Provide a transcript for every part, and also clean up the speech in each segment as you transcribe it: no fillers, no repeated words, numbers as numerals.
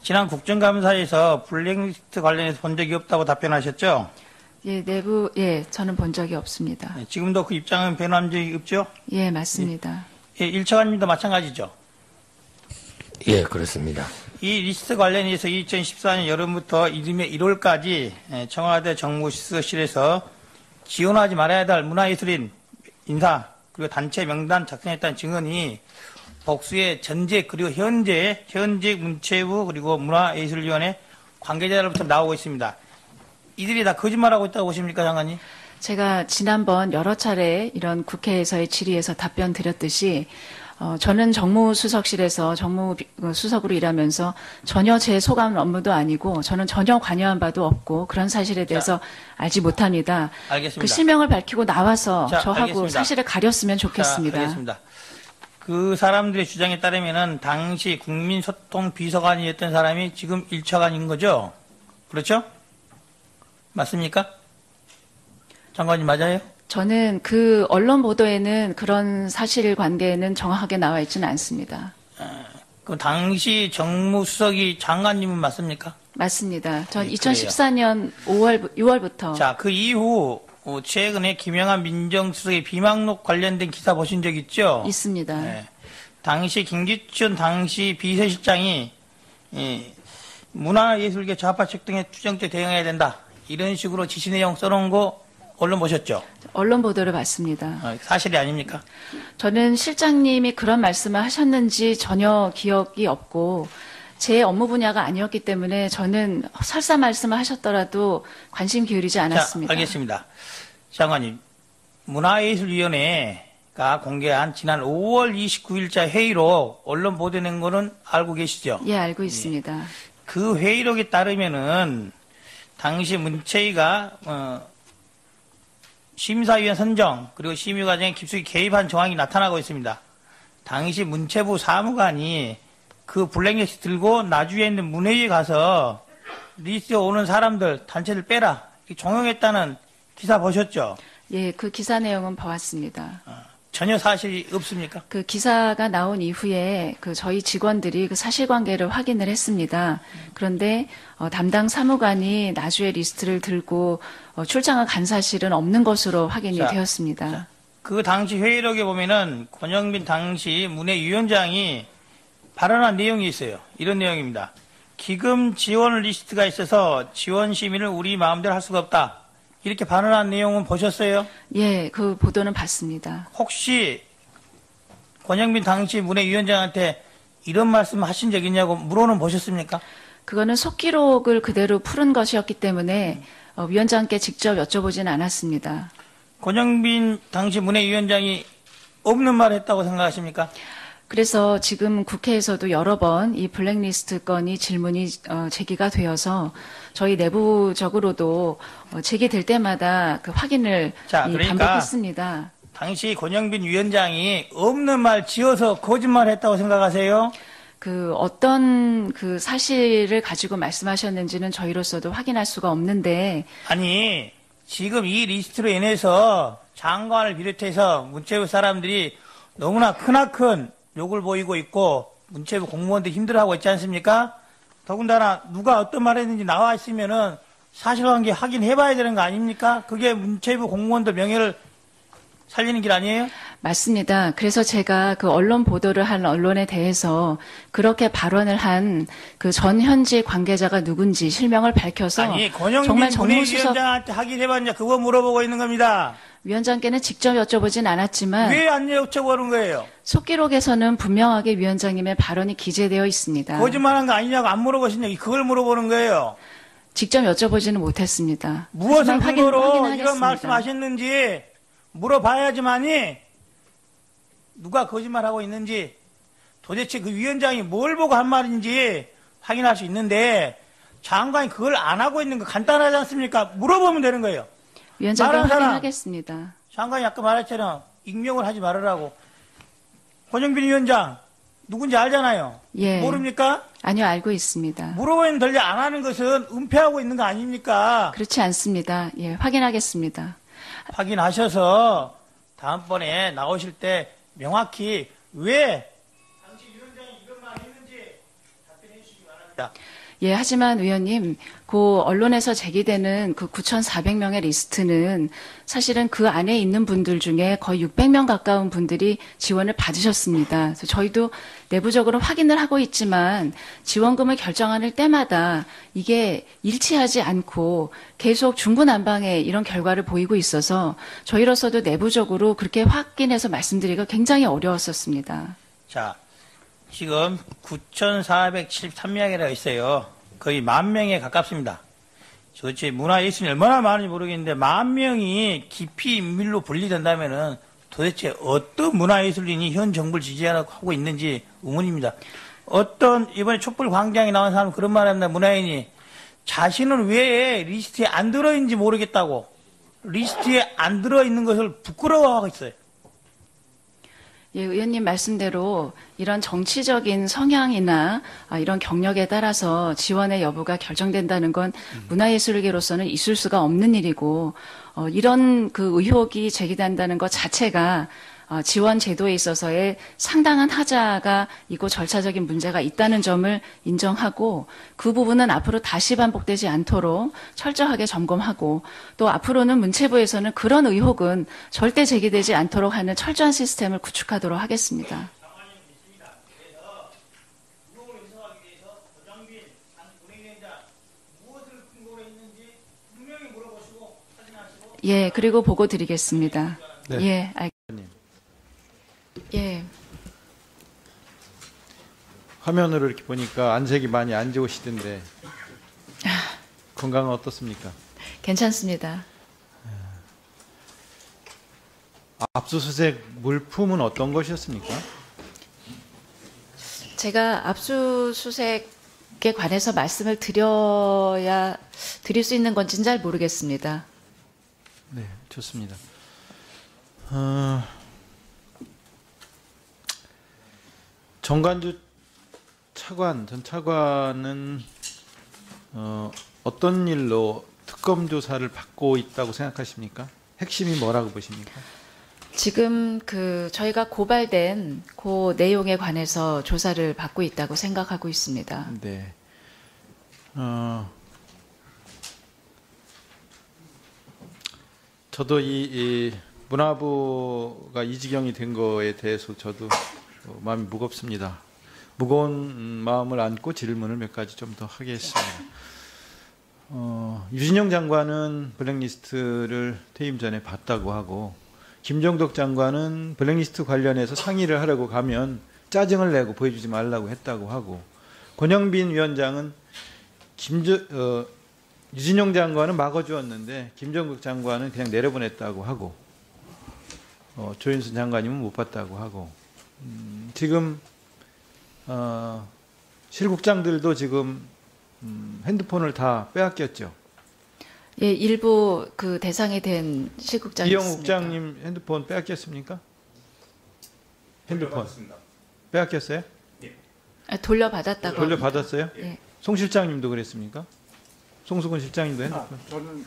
지난 국정감사에서 블랙리스트 관련해서 본 적이 없다고 답변하셨죠? 예, 저는 본 적이 없습니다. 네, 지금도 그 입장은 변한 적이 없죠? 예, 맞습니다. 예, 1차관님도 마찬가지죠? 예, 그렇습니다. 이 리스트 관련해서 2014년 여름부터 이듬해 1월까지 청와대 정무수석실에서 지원하지 말아야 할 문화예술인 인사 그리고 단체 명단 작성했다는 증언이 복수의 전직 그리고 현직 문체부 그리고 문화예술위원회 관계자로부터 나오고 있습니다. 이들이 다 거짓말하고 있다고 보십니까, 장관님? 제가 지난번 여러 차례 이런 국회에서의 질의에서 답변 드렸듯이 저는 정무수석실에서 정무수석으로 일하면서 전혀 제 소감 업무도 아니고 저는 전혀 관여한 바도 없고 그런 사실에 대해서 알지 못합니다. 알겠습니다. 그 실명을 밝히고 나와서 저하고 알겠습니다. 사실을 가렸으면 좋겠습니다. 알겠습니다. 그 사람들의 주장에 따르면은 당시 국민소통비서관이었던 사람이 지금 1차관인 거죠? 그렇죠? 맞습니까? 장관님 맞아요? 저는 그 언론 보도에는 그런 사실관계는 정확하게 나와 있지는 않습니다. 그 당시 정무수석이 장관님은 맞습니까? 맞습니다. 전 네, 2014년 6월부터 자, 그 이후 최근에 김영한 민정수석의 비망록 관련된 기사 보신 적 있죠? 있습니다. 네. 당시 김기춘 당시 비서실장이 문화예술계 좌파 책등에 추정죄 대응해야 된다. 이런 식으로 지시 내용 써놓은 거 언론 보셨죠? 언론 보도를 봤습니다. 사실이 아닙니까? 저는 실장님이 그런 말씀을 하셨는지 전혀 기억이 없고 제 업무 분야가 아니었기 때문에 저는 설사 말씀을 하셨더라도 관심 기울이지 않았습니다. 자, 알겠습니다. 장관님, 문화예술위원회가 공개한 지난 5월 29일자 회의록 언론 보도낸 거는 알고 계시죠? 예, 알고 있습니다. 그 회의록에 따르면은 당시 문체위가 심사위원 선정 그리고 심의 과정에 깊숙이 개입한 정황이 나타나고 있습니다. 당시 문체부 사무관이 그 블랙리스트 들고 나주에 있는 문회의에 가서 리스트에 오는 사람들 단체들 빼라 종용했다는 기사 보셨죠? 예, 그 기사 내용은 보았습니다. 전혀 사실이 없습니까? 그 기사가 나온 이후에 저희 직원들이 그 사실관계를 확인을 했습니다. 그런데 담당 사무관이 나주의 리스트를 들고 출장을 간 사실은 없는 것으로 확인이 되었습니다. 그 당시 회의록에 보면은 권영빈 당시 문회위원장이 발언한 내용이 있어요. 이런 내용입니다. 기금 지원 리스트가 있어서 지원 심의를 우리 마음대로 할 수가 없다. 이렇게 발언한 내용은 보셨어요? 예, 그 보도는 봤습니다. 혹시 권영빈 당시 문회위원장한테 이런 말씀 하신 적 있냐고 물어는 보셨습니까? 그거는 속기록을 그대로 푸른 것이었기 때문에 위원장께 직접 여쭤보진 않았습니다. 권영빈 당시 문회위원장이 없는 말을 했다고 생각하십니까? 그래서 지금 국회에서도 여러 번 이 블랙리스트 건이 질문이 제기가 되어서 저희 내부적으로도 제기될 때마다 그 확인을 그러니까 반복했습니다. 당시 권영빈 위원장이 없는 말 지어서 거짓말했다고 생각하세요? 그 어떤 그 사실을 가지고 말씀하셨는지는 저희로서도 확인할 수가 없는데 아니 지금 이 리스트로 인해서 장관을 비롯해서 문체부 사람들이 너무나 크나큰 욕을 보이고 있고 문체부 공무원들 힘들어하고 있지 않습니까? 더군다나 누가 어떤 말 했는지 나와 있으면은 사실관계 확인해봐야 되는 거 아닙니까? 그게 문체부 공무원들 명예를 살리는 길 아니에요? 맞습니다. 그래서 제가 그 언론 보도를 한 언론에 대해서 그렇게 발언을 한 그 전 현직 관계자가 누군지 실명을 밝혀서 아니 권영빈 정말 정무수석 문회위원장한테 확인해봤냐 그거 물어보고 있는 겁니다. 위원장께는 직접 여쭤보진 않았지만 왜 안 여쭤보는 거예요? 속기록에서는 분명하게 위원장님의 발언이 기재되어 있습니다. 거짓말한 거 아니냐고 안 물어보시냐 그걸 물어보는 거예요. 직접 여쭤보지는 못했습니다. 무엇을 하지만 근거로 확인하겠습니다. 이런 말씀하셨는지 물어봐야지만이 누가 거짓말하고 있는지 도대체 그 위원장이 뭘 보고 한 말인지 확인할 수 있는데 장관이 그걸 안 하고 있는 거 간단하지 않습니까? 물어보면 되는 거예요. 위원장께 말하는 사람, 확인하겠습니다. 장관이 아까 말했잖아요. 익명을 하지 말으라고. 권영빈 위원장 누군지 알잖아요. 예. 모릅니까? 아니요, 알고 있습니다. 물어보면 덜리 안 하는 것은 은폐하고 있는 거 아닙니까? 그렇지 않습니다. 예, 확인하겠습니다. 확인하셔서 다음번에 나오실 때 명확히 왜 당시 위원장이 이런 말 했는지 답변해 주시기 바랍니다. 예, 하지만 의원님, 그 언론에서 제기되는 그 9,400명의 리스트는 사실은 그 안에 있는 분들 중에 거의 600명 가까운 분들이 지원을 받으셨습니다. 그래서 저희도 내부적으로 확인을 하고 있지만 지원금을 결정하는 때마다 이게 일치하지 않고 계속 중구난방의 이런 결과를 보이고 있어서 저희로서도 내부적으로 그렇게 확인해서 말씀드리기가 굉장히 어려웠었습니다. 자, 지금 9,473명이라고 있어요. 거의 10,000명에 가깝습니다. 도대체 문화예술이 얼마나 많은지 모르겠는데 10,000명이 기피 인물로 분리된다면은 도대체 어떤 문화예술인이 현 정부를 지지하고 있는지 의문입니다. 어떤 이번에 촛불 광장에 나온 사람 그런 말 합니다. 문화인이 자신은 왜 리스트에 안 들어있는지 모르겠다고 리스트에 안 들어있는 것을 부끄러워하고 있어요. 예, 의원님 말씀대로 이런 정치적인 성향이나 이런 경력에 따라서 지원의 여부가 결정된다는 건 문화예술계로서는 있을 수가 없는 일이고 이런 그 의혹이 제기된다는 것 자체가 지원 제도에 있어서의 상당한 하자가 있고 절차적인 문제가 있다는 점을 인정하고 그 부분은 앞으로 다시 반복되지 않도록 철저하게 점검하고 또 앞으로는 문체부에서는 그런 의혹은 절대 제기되지 않도록 하는 철저한 시스템을 구축하도록 하겠습니다. 예, 그리고 보고 드리겠습니다. 네. 예, 예. 화면으로 이렇게 보니까 안색이 많이 안 좋으시던데 건강은 어떻습니까? 괜찮습니다. 압수수색 물품은 어떤 것이었습니까? 제가 압수수색에 관해서 말씀을 드릴 수 있는 건지는 잘 모르겠습니다. 네, 좋습니다. 정관주 차관, 전 차관은 어떤 일로 특검 조사를 받고 있다고 생각하십니까? 핵심이 뭐라고 보십니까? 지금 저희가 고발된 그 내용에 관해서 조사를 받고 있다고 생각하고 있습니다. 네. 저도 이 문화부가 이 지경이 된 거에 대해서 저도 마음이 무겁습니다. 무거운 마음을 안고 질문을 몇 가지 좀 더 하겠습니다. 유진영 장관은 블랙리스트를 퇴임 전에 봤다고 하고 김정덕 장관은 블랙리스트 관련해서 상의를 하려고 가면 짜증을 내고 보여주지 말라고 했다고 하고 권영빈 위원장은 유진영 장관은 막아주었는데 김정덕 장관은 그냥 내려보냈다고 하고 조윤선 장관님은 못 봤다고 하고 지금 실국장들도 지금 핸드폰을 다 빼앗겼죠. 예, 일부 그 대상이 된 실국장이 이영 있습니다. 국장님 핸드폰 빼앗겼습니까? 핸드폰 빼앗겼어요? 돌려받았다고. 돌려받았어요? 예. 송 실장님도 그랬습니까? 송수근 실장님도 핸드폰 저는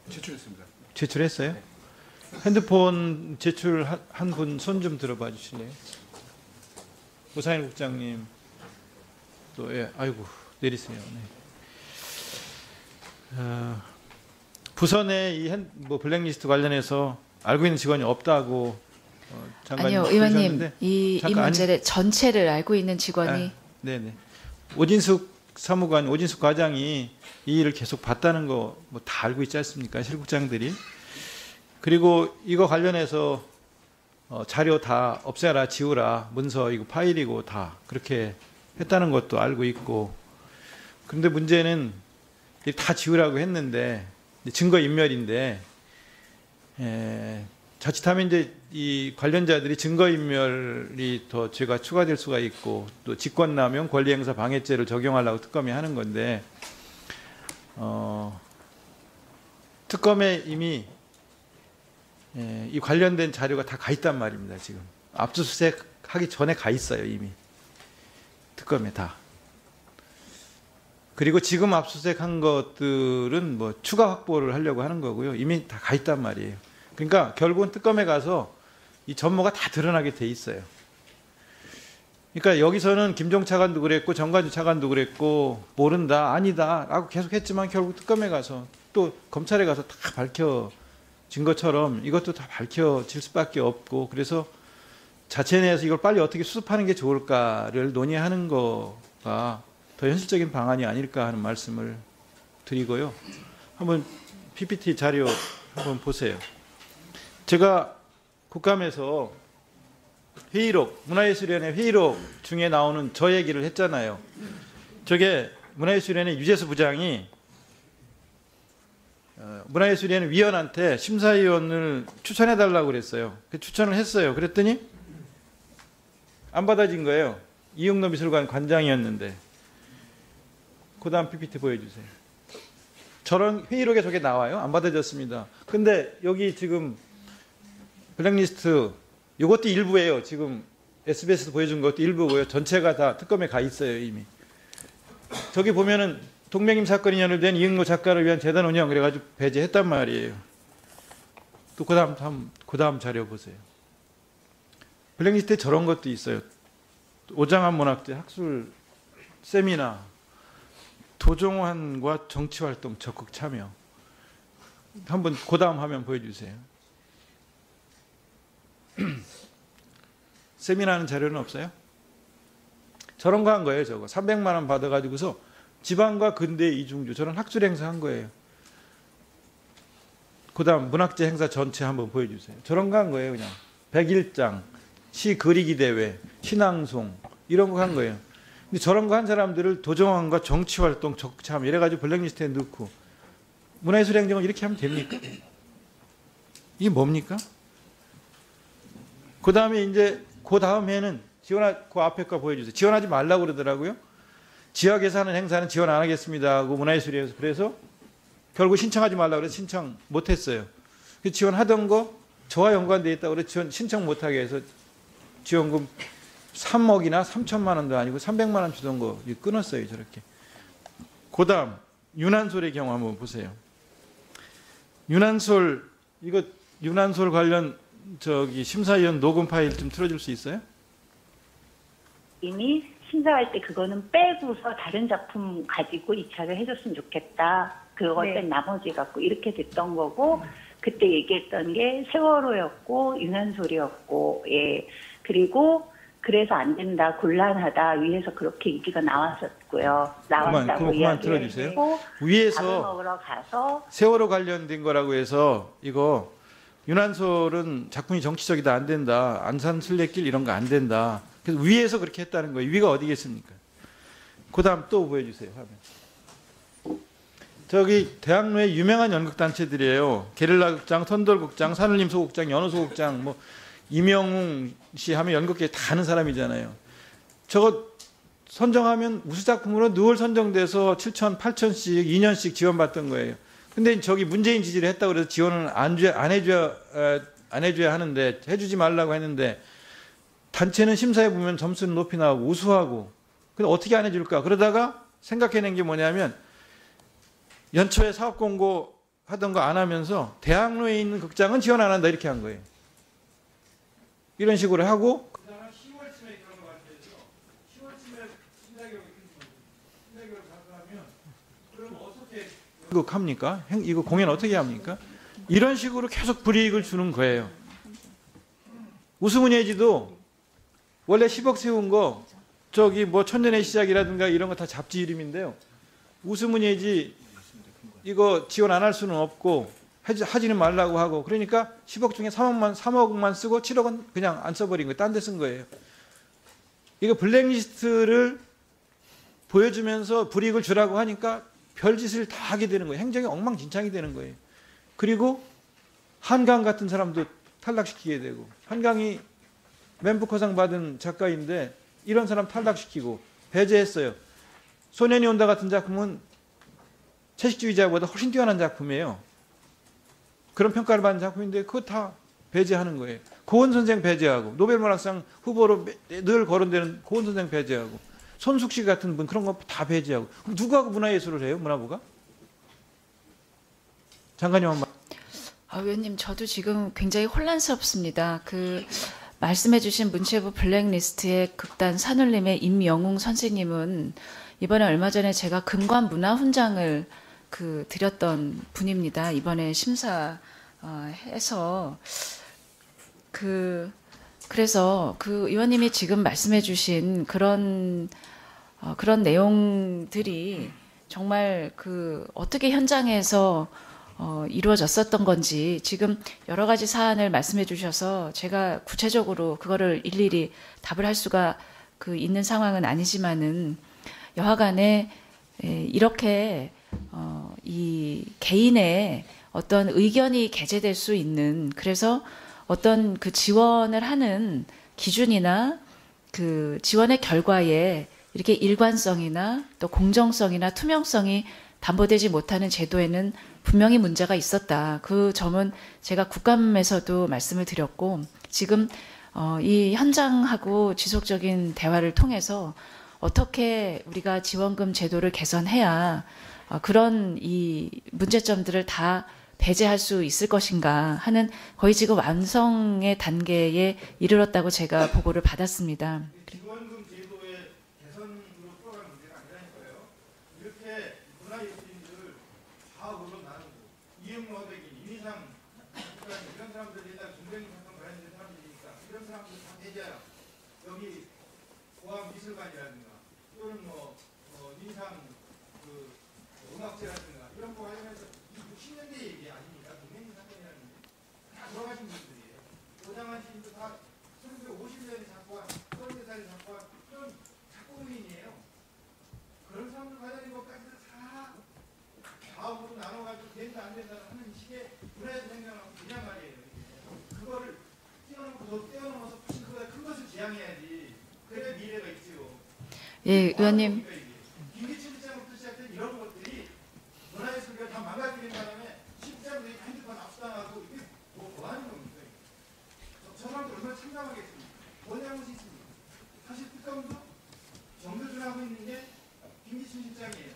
제출했습니다. 제출했어요? 핸드폰 제출한 분 손 좀 들어봐 주실래요? 우상일 국장님 또 아이고 내리세요. 네. 부선에 블랙리스트 관련해서 알고 있는 직원이 없다고 장관님 아니요, 의원님, 그러셨는데 이 문제를 전체를 알고 있는 직원이 네네. 오진숙 사무관, 오진숙 과장이 이 일을 계속 봤다는 거 다 알고 있지 않습니까? 실국장들이. 그리고 이거 관련해서 자료 다 없애라, 지우라, 문서 이거 파일이고 다 그렇게 했다는 것도 알고 있고. 그런데 문제는 다 지우라고 했는데 증거 인멸인데 자칫하면 이제 이 관련자들이 증거 인멸이 더 죄가 추가될 수가 있고 또 직권남용, 권리행사 방해죄를 적용하려고 특검이 하는 건데 특검에 이미 이 관련된 자료가 다 가 있단 말입니다. 지금 압수수색 하기 전에 가 있어요. 이미 특검에 다. 그리고 지금 압수수색한 것들은 추가 확보를 하려고 하는 거고요. 이미 다 가 있단 말이에요. 그러니까 결국은 특검에 가서 이 전모가 다 드러나게 돼 있어요. 그러니까 여기서는 김종 차관도 그랬고 정관주 차관도 그랬고 모른다 아니다라고 계속했지만 결국 특검에 가서 또 검찰에 가서 다 밝혀진 것처럼 이것도 다 밝혀질 수밖에 없고 그래서 자체 내에서 이걸 빨리 어떻게 수습하는 게 좋을까를 논의하는 거가 더 현실적인 방안이 아닐까 하는 말씀을 드리고요. 한번 PPT 자료 한번 보세요. 제가 국감에서 회의록, 문화예술위원회 회의록 중에 나오는 저 얘기를 했잖아요. 저게 문화예술위원회 유재수 부장이 문화예술위원회 위원한테 심사위원을 추천해달라고 그랬어요. 추천을 했어요. 그랬더니 안 받아진 거예요. 이응노 미술관 관장이었는데. 그 다음 PPT 보여주세요. 저런 회의록에 저게 나와요. 안 받아졌습니다. 근데 여기 지금 블랙리스트 이것도 일부예요. 지금 SBS에서 보여준 것도 일부고요. 전체가 다 특검에 가 있어요. 이미. 저기 보면은 동명임 사건이 연루된 이응노 작가를 위한 재단 운영 그래가지고 배제했단 말이에요. 또 그 다음 자료 보세요. 블랙리스트에 저런 것도 있어요. 오장환 문학재 학술 세미나 도종환과 정치활동 적극 참여. 한번 그 다음 화면 보여주세요. 세미나하는 자료는 없어요? 저런 거 한 거예요. 저거 300만 원 받아가지고서 지방과 근대 이중주 저런 학술 행사 한 거예요. 그 다음 문학재 행사 전체 한번 보여주세요. 저런 거 한 거예요. 그냥 101장 시 그리기 대회 신앙송 이런 거 한 거예요. 근데 저런 거 한 사람들을 도정환과 정치활동 적참 이래가지고 블랙리스트에 넣고 문화예술 행정을 이렇게 하면 됩니까? 이게 뭡니까? 그 다음에 이제 그 다음 해는 그 앞에 거 보여주세요. 지원하지 말라고 그러더라고요. 지역에서 하는 행사는 지원 안 하겠습니다 하고 문화예술위에서 그래서 결국 신청하지 말라고 그래서 신청 못했어요. 지원하던 거 저와 연관되어 있다고 그래서 신청 못하게 해서 지원금 3억이나 3천만 원도 아니고 300만 원 주던 거 끊었어요. 저렇게. 그 다음 윤한솔의 경우 한번 보세요. 윤한솔 관련 심사위원 녹음 파일 좀 틀어줄 수 있어요? 이미 심사할 때 그거는 빼고서 다른 작품 가지고 입찰을 해줬으면 좋겠다. 그거 뺀 나머지 갖고 이렇게 됐던 거고 그때 얘기했던 게 세월호였고 윤한솔이었고 예 그리고 그래서 안 된다 곤란하다 위에서 그렇게 얘기가 나왔었고요. 나왔다고 그만 들어주세요. 위에서 밥을 먹으러 가서 세월호 관련된 거라고 해서 이거 윤한솔은 작품이 정치적이다 안 된다. 안산 순례길 이런 거 안 된다. 그래서 위에서 그렇게 했다는 거예요. 위가 어디겠습니까? 그 다음 또 보여주세요. 화면. 저기 대학로의 유명한 연극단체들이에요. 게릴라 극장, 선돌 극장, 산울림 소극장, 연호 소극장, 뭐 이명웅 씨 하면 연극계 다 아는 사람이잖아요. 저거 선정하면 우수작품으로 늘 선정돼서 7천, 8천씩 2년씩 지원받던 거예요. 근데 저기 문재인 지지를 했다고 그래서 지원을 안 해줘야 하는데 해주지 말라고 했는데 단체는 심사해 보면 점수는 높이 나오고 우수하고 근데 어떻게 안 해줄까? 그러다가 생각해낸 게 뭐냐면 연초에 사업 공고 하던 거 안 하면서 대학로에 있는 극장은 지원 안 한다 이렇게 한 거예요. 이런 식으로 하고 그다음에 10월쯤에 그런 거 같아요. 10월쯤에 신사기록을 작성하면 그럼 어떻게 합니까? 이거 공연 어떻게 합니까? 이런 식으로 계속 불이익을 주는 거예요. 우수문예지도 원래 10억 세운 거 저기 뭐 천년의 시작이라든가 이런 거 다 잡지 이름인데요. 우수문예지 이거 지원 안 할 수는 없고 하지는 말라고 하고 그러니까 10억 중에 3억만 쓰고 7억은 그냥 안 써버린 거예요. 딴 데 쓴 거예요. 이거 블랙리스트를 보여주면서 불이익을 주라고 하니까 별짓을 다 하게 되는 거예요. 행정이 엉망진창이 되는 거예요. 그리고 한강 같은 사람도 탈락시키게 되고 한강이 맨부커상 받은 작가인데 이런 사람 탈락시키고 배제했어요. 소년이 온다 같은 작품은 채식주의자보다 훨씬 뛰어난 작품이에요. 그런 평가를 받는 작품인데 그거 다 배제하는 거예요. 고은 선생 배제하고 노벨문학상 후보로 늘 거론되는 고은 선생 배제하고 손숙 씨 같은 분 그런 거 다 배제하고 그럼 누가 문화예술을 해요? 문화부가? 장관님 한 말. 의원님 저도 지금 굉장히 혼란스럽습니다. 말씀해주신 문체부 블랙리스트의 극단 산울림의 임영웅 선생님은 이번에 얼마 전에 제가 금관 문화훈장을 드렸던 분입니다. 이번에 심사해서 그래서 의원님이 지금 말씀해주신 그런 내용들이 정말 어떻게 현장에서 이루어졌었던 건지 지금 여러 가지 사안을 말씀해 주셔서 제가 구체적으로 그거를 일일이 답을 할 수가 있는 상황은 아니지만은 여하간에 이렇게 이 개인의 어떤 의견이 개재될 수 있는, 그래서 어떤 지원을 하는 기준이나 지원의 결과에 이렇게 일관성이나 또 공정성이나 투명성이 담보되지 못하는 제도에는 분명히 문제가 있었다. 그 점은 제가 국감에서도 말씀을 드렸고, 지금 이 현장하고 지속적인 대화를 통해서 어떻게 우리가 지원금 제도를 개선해야 그런 이 문제점들을 다 배제할 수 있을 것인가 하는 거의 지금 완성의 단계에 이르렀다고 제가 보고를 받았습니다. 지원금 제도의 개선으로 풀어가는 문제가 아니라니까요. 이렇게 문화예술인들을 좌우로 나누고 이영모 화백이 이미상 이런 사람들이 다 중대인 사건 관련된 사람들이니까 이런 사람들 다 대자야. 여기 고암미술관이라든가 또는 인상 음악제라든가 이런 거 관련해서 60년대 얘기 아닙니까? 동맹 사건이라는 게 다 돌아가신 분들이에요. 오장한 시인도 다 1950년에 작곡한 30살에 작곡한 그런 작곡인이에요. 그런 사람들 관련된 것까지도 다 좌우로 나눠가지고 된다 안 된다 하는 식의 문화에서 생각하고 그냥 말이에요. 그거를 뛰어넘어서 훨씬 그보다 큰 것을 지향해야지. 그래야 미래가 있지요. 예, 의원님. 김기춘 시장부터 시작된 이런 것들이 문화예술가 다 망가뜨린 바람에 실장들이 핸드폰 압수당하고 이게 뭐 하는 겁니까? 저 사람들 얼마나 참담하겠습니까? 뭔 잘못이 있습니까? 사실 특검도 정교준하고 있는 게 김기춘 실장이에요.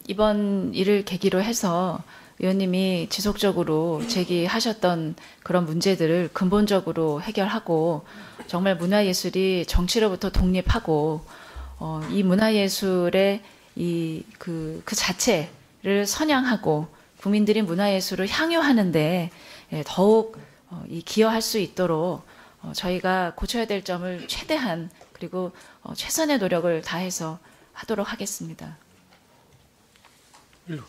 이번 일을 계기로 해서 의원님이 지속적으로 제기하셨던 그런 문제들을 근본적으로 해결하고 정말 문화예술이 정치로부터 독립하고 이 문화예술의 그 자체를 선양하고 국민들이 문화예술을 향유하는데 더욱 기여할 수 있도록 저희가 고쳐야 될 점을 최대한 그리고 최선의 노력을 다해서 하도록 하겠습니다. 일로.